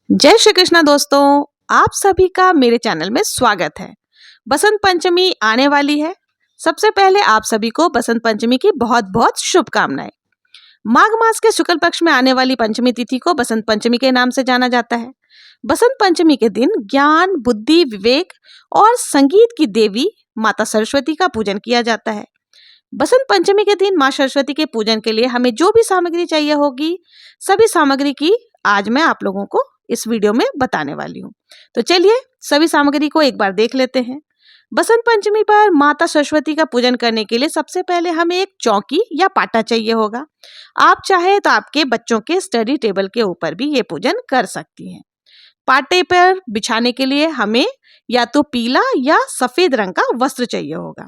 जय श्री कृष्णा दोस्तों। आप सभी का मेरे चैनल में स्वागत है। बसंत पंचमी आने वाली है। सबसे पहले आप सभी को बसंत पंचमी की बहुत बहुत शुभकामनाएं। माघ मास के शुक्ल पक्ष में आने वाली पंचमी तिथि को बसंत पंचमी के नाम से जाना जाता है। बसंत पंचमी के दिन ज्ञान, बुद्धि, विवेक और संगीत की देवी माता सरस्वती का पूजन किया जाता है। बसंत पंचमी के दिन माँ सरस्वती के पूजन के लिए हमें जो भी सामग्री चाहिए होगी, सभी सामग्री की आज मैं आप लोगों को इस वीडियो में बताने वाली हूँ। तो चलिए सभी सामग्री को एक बार देख लेते हैं। बसंत पंचमी पर माता सरस्वती का पूजन करने के लिए सबसे पहले हमें एक चौकी या पाटा चाहिए होगा। आप चाहे तो आपके बच्चों के स्टडी टेबल के ऊपर भी ये पूजन कर सकती हैं। पाटे पर बिछाने के लिए हमें या तो पीला या सफेद रंग का वस्त्र चाहिए होगा।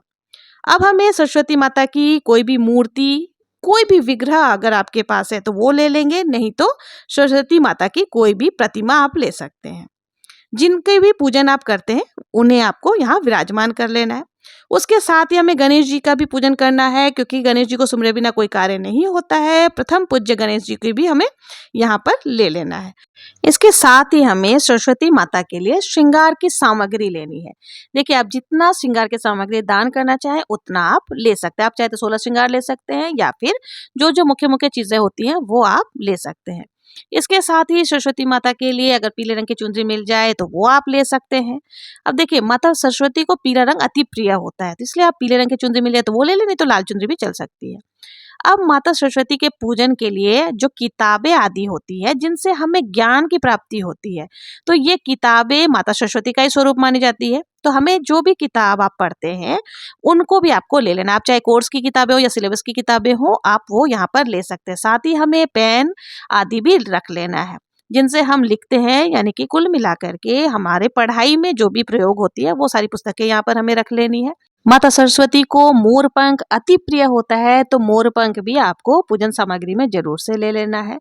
अब हमें सरस्वती माता की कोई भी मूर्ति, कोई भी विग्रह अगर आपके पास है तो वो ले लेंगे, नहीं तो सरस्वती माता की कोई भी प्रतिमा आप ले सकते हैं। जिनके भी पूजन आप करते हैं उन्हें आपको यहाँ विराजमान कर लेना है। उसके साथ ही हमें गणेश जी का भी पूजन करना है, क्योंकि गणेश जी को सुमरे बिना कोई कार्य नहीं होता है। प्रथम पूज्य गणेश जी की भी हमें यहाँ पर ले लेना है। इसके साथ ही हमें सरस्वती माता के लिए श्रृंगार की सामग्री लेनी है। देखिए, आप जितना श्रृंगार की सामग्री दान करना चाहें उतना आप ले सकते हैं। आप चाहे तो 16 श्रृंगार ले सकते हैं या फिर जो जो मुख्य मुख्य चीजें होती हैं वो आप ले सकते हैं। इसके साथ ही सरस्वती माता के लिए अगर पीले रंग की चुनरी मिल जाए तो वो आप ले सकते हैं। अब देखिए, माता सरस्वती को पीला रंग अति प्रिय होता है, तो इसलिए आप पीले रंग की चुनरी मिल जाए तो वो ले लें, नहीं तो लाल चुनरी भी चल सकती है। अब माता सरस्वती के पूजन के लिए जो किताबें आदि होती है, जिनसे हमें ज्ञान की प्राप्ति होती है, तो ये किताबें माता सरस्वती का ही स्वरूप मानी जाती है। तो हमें जो भी किताब आप पढ़ते हैं उनको भी आपको ले लेना। आप चाहे कोर्स की किताबें हो या सिलेबस की किताबें हो, आप वो यहाँ पर ले सकते हैं। साथ ही हमें पेन आदि भी रख लेना है, जिनसे हम लिखते हैं, यानी कि कुल मिलाकर के हमारे पढ़ाई में जो भी प्रयोग होती है वो सारी पुस्तकें यहाँ पर हमें रख लेनी है। माता सरस्वती को मोर पंख अति प्रिय होता है, तो मोर पंख भी आपको पूजन सामग्री में जरूर से ले लेना है।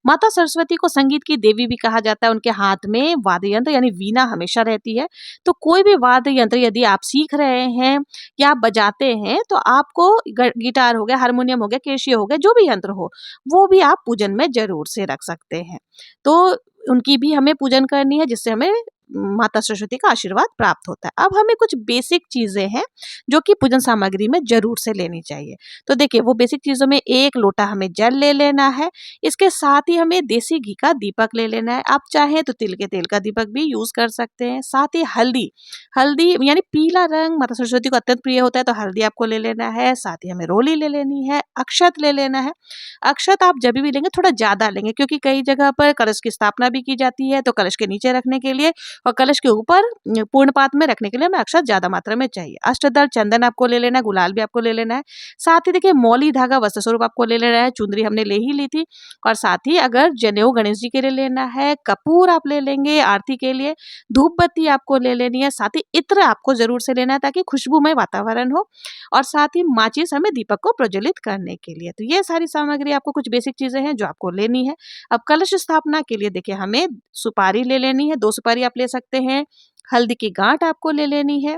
माता सरस्वती को संगीत की देवी भी कहा जाता है। उनके हाथ में वाद्य यंत्र यानी वीणा हमेशा रहती है। तो कोई भी वाद्य यंत्र यदि आप सीख रहे हैं या आप बजाते हैं तो आपको गिटार हो गया, हारमोनियम हो गया, केशियो हो गया, जो भी यंत्र हो वो भी आप पूजन में जरूर से रख सकते हैं। तो उनकी भी हमें पूजन करनी है, जिससे हमें माता सरस्वती का आशीर्वाद प्राप्त होता है। अब हमें कुछ बेसिक चीजें हैं जो कि पूजन सामग्री में जरूर से लेनी चाहिए। तो देखिए, वो बेसिक चीजों में एक लोटा हमें जल ले लेना है। इसके साथ ही हमें देसी घी का दीपक ले लेना है। आप चाहें तो तिल के तेल का दीपक भी यूज कर सकते हैं। साथ ही हल्दी, हल्दी यानी पीला रंग माता सरस्वती को अत्यंत प्रिय होता है, तो हल्दी आपको ले लेना है। साथ ही हमें रोली ले लेनी है, अक्षत ले लेना है। अक्षत आप जब भी लेंगे थोड़ा ज्यादा लेंगे, क्योंकि कई जगह पर कलश की स्थापना भी की जाती है, तो कलश के नीचे रखने के लिए और कलश के ऊपर पूर्ण पात में रखने के लिए हमें अक्षत ज्यादा मात्रा में चाहिए। अष्टदल चंदन आपको ले लेना है, गुलाल भी आपको ले लेना है। साथ ही देखिए, मौली धागा वस्त्र स्वरूप आपको ले लेना है। चुंदरी हमने ले ही ली थी। और साथ ही अगर जनेऊ गणेश जी के लिए लेना है, कपूर आप ले लेंगे आरती के लिए, धूप बत्ती आपको ले लेनी है। साथ ही इत्र आपको जरूर से लेना है ताकि खुशबूमय वातावरण हो। और साथ ही माचिस हमें दीपक को प्रज्वलित करने के लिए। तो ये सारी सामग्री आपको कुछ बेसिक चीजें हैं जो आपको लेनी है। अब कलश स्थापना के लिए देखिए, हमें सुपारी ले लेनी है, 2 सुपारी आप ले सकते हैं। हल्दी की गांठ आपको ले लेनी है।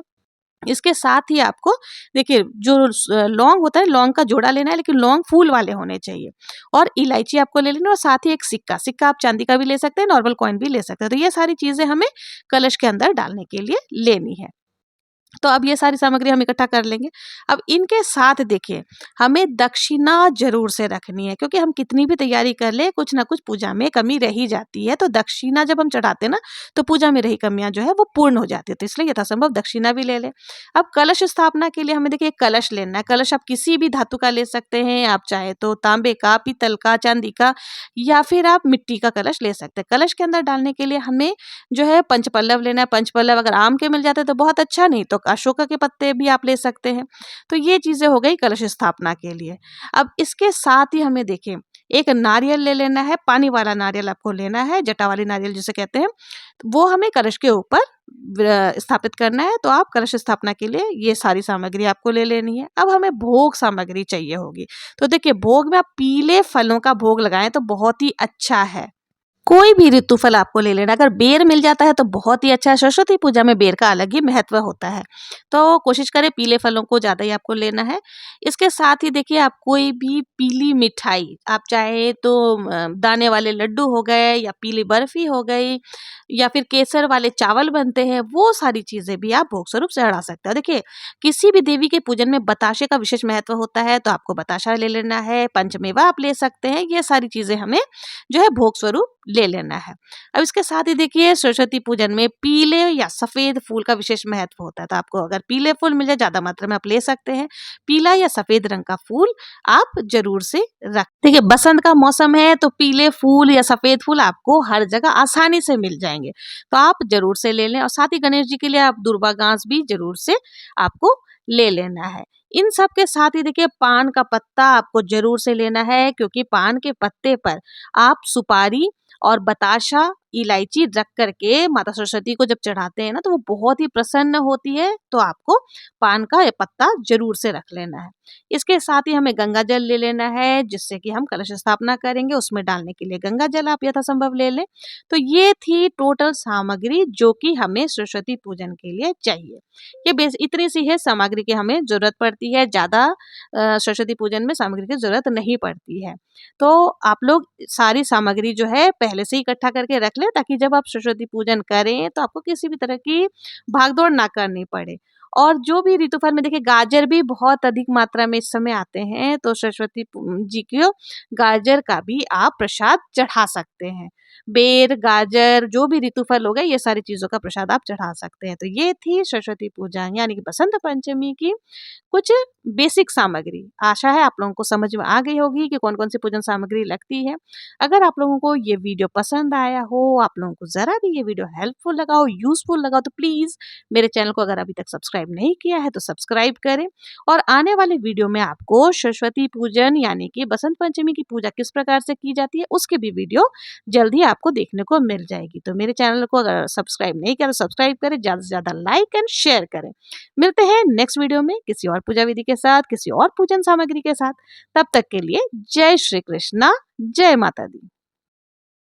इसके साथ ही आपको देखिए, जो लौंग होता है, लौंग का जोड़ा लेना है, लेकिन लौंग फूल वाले होने चाहिए। और इलायची आपको ले लेना, और साथ ही एक सिक्का, सिक्का आप चांदी का भी ले सकते हैं, नॉर्मल कॉइन भी ले सकते हैं। तो ये सारी चीजें हमें कलश के अंदर डालने के लिए लेनी है। तो अब ये सारी सामग्री हम इकट्ठा कर लेंगे। अब इनके साथ देखिए, हमें दक्षिणा जरूर से रखनी है, क्योंकि हम कितनी भी तैयारी कर ले, कुछ ना कुछ पूजा में कमी रह ही जाती है। तो दक्षिणा जब हम चढ़ाते हैं ना, तो पूजा में रही कमियां जो है वो पूर्ण हो जाती है। तो इसलिए यथासंभव दक्षिणा भी ले लें। अब कलश स्थापना के लिए हमें देखिए एक कलश लेना है। कलश आप किसी भी धातु का ले सकते हैं। आप चाहे तो तांबे का, पीतल का, चांदी का, या फिर आप मिट्टी का कलश ले सकते हैं। कलश के अंदर डालने के लिए हमें जो है पंचपल्लव लेना है। पंचपल्लव अगर आम के मिल जाते हैं तो बहुत अच्छा, नहीं तो अशोका के पत्ते भी आप ले सकते हैं। तो ये चीजें हो गई कलश स्थापना के लिए। अब इसके साथ ही हमें देखिए एक नारियल ले लेना है। पानी वाला नारियल आपको लेना है, जटा वाली नारियल जिसे कहते हैं। तो वो हमें कलश के ऊपर स्थापित करना है। तो आप कलश स्थापना के लिए ये सारी सामग्री आपको ले लेनी है। अब हमें भोग सामग्री चाहिए होगी। तो देखिए, भोग में आप पीले फलों का भोग लगाएं तो बहुत ही अच्छा है। कोई भी ऋतु फल आपको ले लेना, अगर बेर मिल जाता है तो बहुत ही अच्छा है। सरस्वती पूजा में बेर का अलग ही महत्व होता है, तो कोशिश करें पीले फलों को ज़्यादा ही आपको लेना है। इसके साथ ही देखिए, आप कोई भी पीली मिठाई, आप चाहे तो दाने वाले लड्डू हो गए या पीली बर्फी हो गई या फिर केसर वाले चावल बनते हैं, वो सारी चीज़ें भी आप भोग स्वरूप चढ़ा सकते हो। देखिए, किसी भी देवी के पूजन में बताशे का विशेष महत्व होता है, तो आपको बताशा ले लेना है, पंचमेवा आप ले सकते हैं। ये सारी चीज़ें हमें जो है भोग स्वरूप ले लेना है। अब इसके साथ ही देखिए, सरस्वती पूजन में पीले या सफ़ेद फूल का विशेष महत्व होता है, तो आपको अगर पीले फूल मिल जाए ज़्यादा मात्रा में आप ले सकते हैं। पीला या सफ़ेद रंग का फूल आप ज़रूर से रख देखिए, बसंत का मौसम है तो पीले फूल या सफ़ेद फूल आपको हर जगह आसानी से मिल जाएँगे, तो आप ज़रूर से ले लें। और साथ ही गणेश जी के लिए आप दुर्वा घास भी ज़रूर से आपको ले लेना है। इन सब के साथ ही देखिए, पान का पत्ता आपको ज़रूर से लेना है, क्योंकि पान के पत्ते पर आप सुपारी और बताशा, इलायची रख कर के माता सरस्वती को जब चढ़ाते हैं ना, तो वो बहुत ही प्रसन्न होती है, तो आपको पान का ये पत्ता ज़रूर से रख लेना है। इसके साथ ही हमें गंगा जल ले लेना है, जिससे कि हम कलश स्थापना करेंगे, उसमें डालने के लिए गंगा जल आप यथासंभव ले लें। तो ये थी टोटल सामग्री जो कि हमें सरस्वती पूजन के लिए चाहिए। ये बेस इतनी सी है सामग्री की हमें ज़रूरत पड़ती है, ज़्यादा सरस्वती पूजन में सामग्री की ज़रूरत नहीं पड़ती है। तो आप लोग सारी सामग्री जो है पहले से ही इकट्ठा करके रख लें, ताकि जब आप सरस्वती पूजन करें तो आपको किसी भी तरह की भाग-दौड़ ना करनी पड़े। और जो भी ऋतुफल में देखिए, गाजर भी बहुत अधिक मात्रा में इस समय आते हैं, तो सरस्वती जी को गाजर का भी आप प्रसाद चढ़ा सकते हैं। बेर, गाजर, जो भी ऋतुफल हो गए, ये सारी चीज़ों का प्रसाद आप चढ़ा सकते हैं। तो ये थी सरस्वती पूजा यानी कि बसंत पंचमी की कुछ बेसिक सामग्री। आशा है आप लोगों को समझ में आ गई होगी कि कौन-कौन सी पूजन सामग्री लगती है। अगर आप लोगों को ये वीडियो पसंद आया हो, आप लोगों को ज़रा भी ये वीडियो हेल्पफुल लगा हो, यूज़फुल लगा हो, तो प्लीज़ मेरे चैनल को अगर अभी तक सब्सक्राइब नहीं किया है तो सब्सक्राइब करें। और आने वाले वीडियो में आपको सरस्वती पूजन यानी कि बसंत पंचमी की पूजा किस प्रकार से की जाती है, उसकी भी वीडियो जल्द ही आपको देखने को मिल जाएगी। तो मेरे चैनल को अगर सब्सक्राइब नहीं किया तो सब्सक्राइब करें, ज़्यादा से ज़्यादा लाइक एंड शेयर करें। मिलते हैं नेक्स्ट वीडियो में किसी और पूजा विधि के साथ, किसी और पूजन सामग्री के साथ। तब तक के लिए जय श्री कृष्णा, जय माता दी।